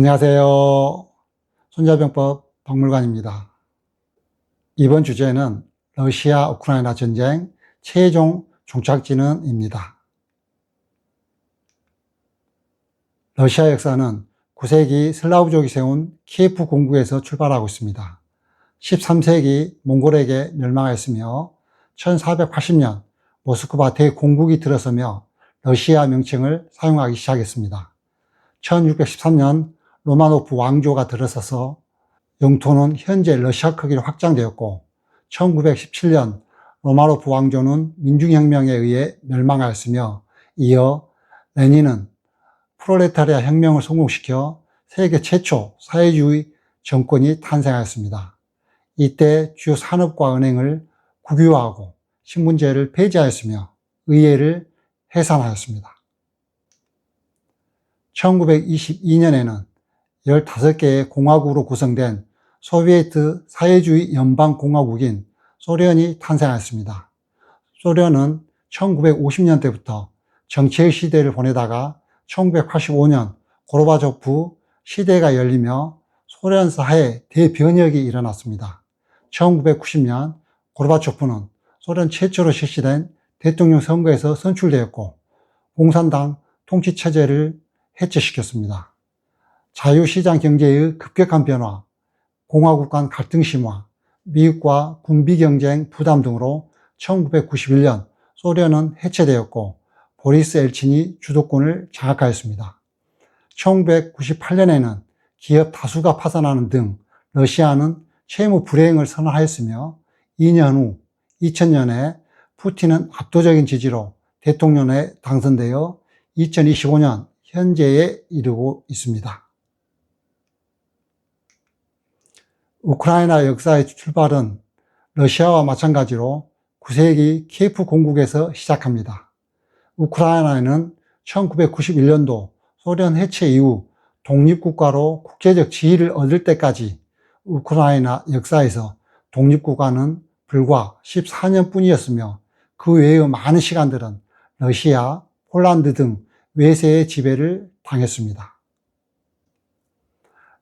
안녕하세요. 손자병법 박물관입니다. 이번 주제는 러시아 우크라이나 전쟁 최종 종착지는입니다. 러시아 역사는 9세기 슬라브족이 세운 키예프 공국에서 출발하고 있습니다. 13세기 몽골에게 멸망하였으며 1480년 모스크바 대공국이 들어서며 러시아 명칭을 사용하기 시작했습니다. 1613년 로마노프 왕조가 들어서서 영토는 현재 러시아 크기로 확장되었고 1917년 로마노프 왕조는 민중혁명에 의해 멸망하였으며 이어 레닌은 프롤레타리아 혁명을 성공시켜 세계 최초 사회주의 정권이 탄생하였습니다. 이때 주요 산업과 은행을 국유화하고 신분제를 폐지하였으며 의회를 해산하였습니다. 1922년에는 15개의 공화국으로 구성된 소비에트 사회주의 연방공화국인 소련이 탄생하였습니다. 소련은 1950년대부터 정치의 시대를 보내다가 1985년 고르바초프 시대가 열리며 소련 사회에 대변혁이 일어났습니다. 1990년 고르바초프는 소련 최초로 실시된 대통령 선거에서 선출되었고 공산당 통치체제를 해체시켰습니다. 자유시장 경제의 급격한 변화, 공화국 간 갈등 심화, 미국과 군비 경쟁 부담 등으로 1991년 소련은 해체되었고 보리스 엘친이 주도권을 장악하였습니다. 1998년에는 기업 다수가 파산하는 등 러시아는 채무 불이행을 선언하였으며 2년 후 2000년에 푸틴은 압도적인 지지로 대통령에 당선되어 2025년 현재에 이르고 있습니다. 우크라이나 역사의 출발은 러시아와 마찬가지로 9세기 키예프 공국에서 시작합니다. 우크라이나는 1991년도 소련 해체 이후 독립국가로 국제적 지위를 얻을 때까지 우크라이나 역사에서 독립국가는 불과 14년 뿐이었으며 그 외의 많은 시간들은 러시아, 폴란드 등 외세의 지배를 당했습니다.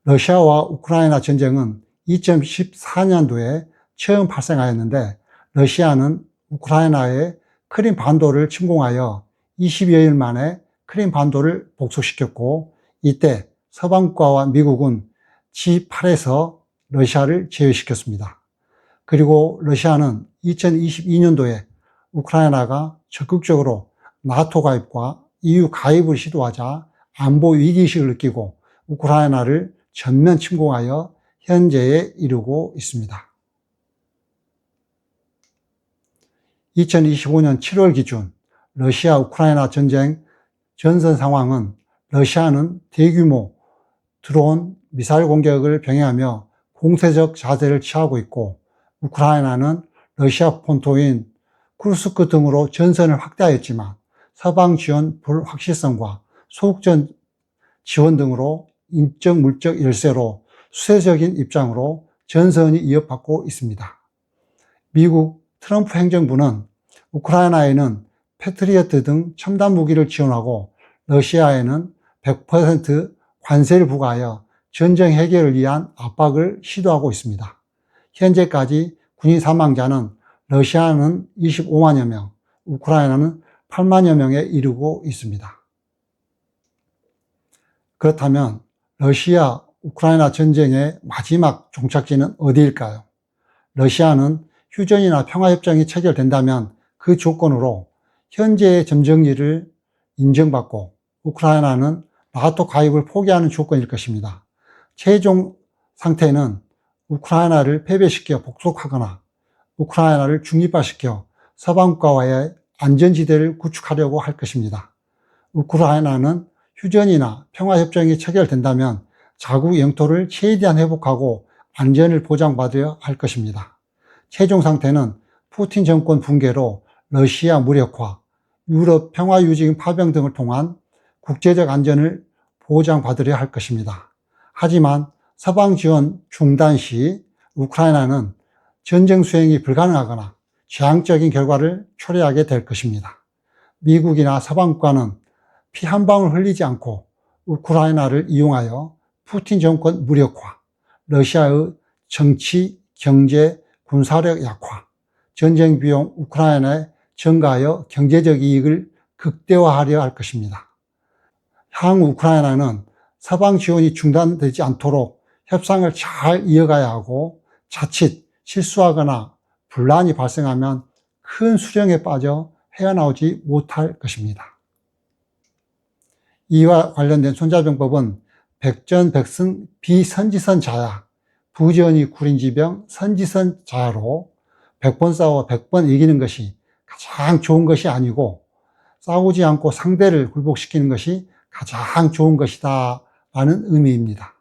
러시아와 우크라이나 전쟁은 2014년도에 처음 발생하였는데 러시아는 우크라이나의 크림 반도를 침공하여 20여일 만에 크림 반도를 복속시켰고 이때 서방국가와 미국은 G8에서 러시아를 제외시켰습니다. 그리고 러시아는 2022년도에 우크라이나가 적극적으로 나토 가입과 EU 가입을 시도하자 안보 위기의식을 느끼고 우크라이나를 전면 침공하여 현재에 이르고 있습니다. 2025년 7월 기준 러시아 우크라이나 전쟁 전선 상황은 러시아는 대규모 드론, 미사일 공격을 병행하며 공세적 자세를 취하고 있고 우크라이나는 러시아 본토인 쿠르스크 등으로 전선을 확대하였지만 서방 지원 불확실성과 소극적 지원 등으로 인적 물적 열세로 수세적인 입장으로 전선이 위협받고 있습니다. 미국 트럼프 행정부는 우크라이나에는 패트리어트 등 첨단 무기를 지원하고 러시아에는 100% 관세를 부과하여 전쟁 해결을 위한 압박을 시도하고 있습니다. 현재까지 군인 사망자는 러시아는 25만여 명, 우크라이나는 8만여 명에 이르고 있습니다. 그렇다면 러시아 우크라이나 전쟁의 마지막 종착지는 어디일까요? 러시아는 휴전이나 평화협정이 체결된다면 그 조건으로 현재의 점정지를 인정받고 우크라이나는 나토 가입을 포기하는 조건일 것입니다. 최종 상태는 우크라이나를 패배시켜 복속하거나 우크라이나를 중립화시켜 서방국가와의 안전지대를 구축하려고 할 것입니다. 우크라이나는 휴전이나 평화협정이 체결된다면 자국 영토를 최대한 회복하고 안전을 보장받아야 할 것입니다. 최종 상태는 푸틴 정권 붕괴로 러시아 무력화, 유럽 평화유지인 파병 등을 통한 국제적 안전을 보장받으려 할 것입니다. 하지만 서방 지원 중단 시 우크라이나는 전쟁 수행이 불가능하거나 재앙적인 결과를 초래하게 될 것입니다. 미국이나 서방 국가는 피 한 방울 흘리지 않고 우크라이나를 이용하여 푸틴 정권 무력화, 러시아의 정치, 경제, 군사력 약화, 전쟁 비용 우크라이나에 증가하여 경제적 이익을 극대화하려 할 것입니다. 향후 우크라이나는 서방 지원이 중단되지 않도록 협상을 잘 이어가야 하고 자칫 실수하거나 분란이 발생하면 큰 수령에 빠져 헤어나오지 못할 것입니다. 이와 관련된 손자병법은 백전백승 비선지선 자야, 부지런히 구린지병 선지선 자야로 100번 싸워 100번 이기는 것이 가장 좋은 것이 아니고 싸우지 않고 상대를 굴복시키는 것이 가장 좋은 것이다 라는 의미입니다.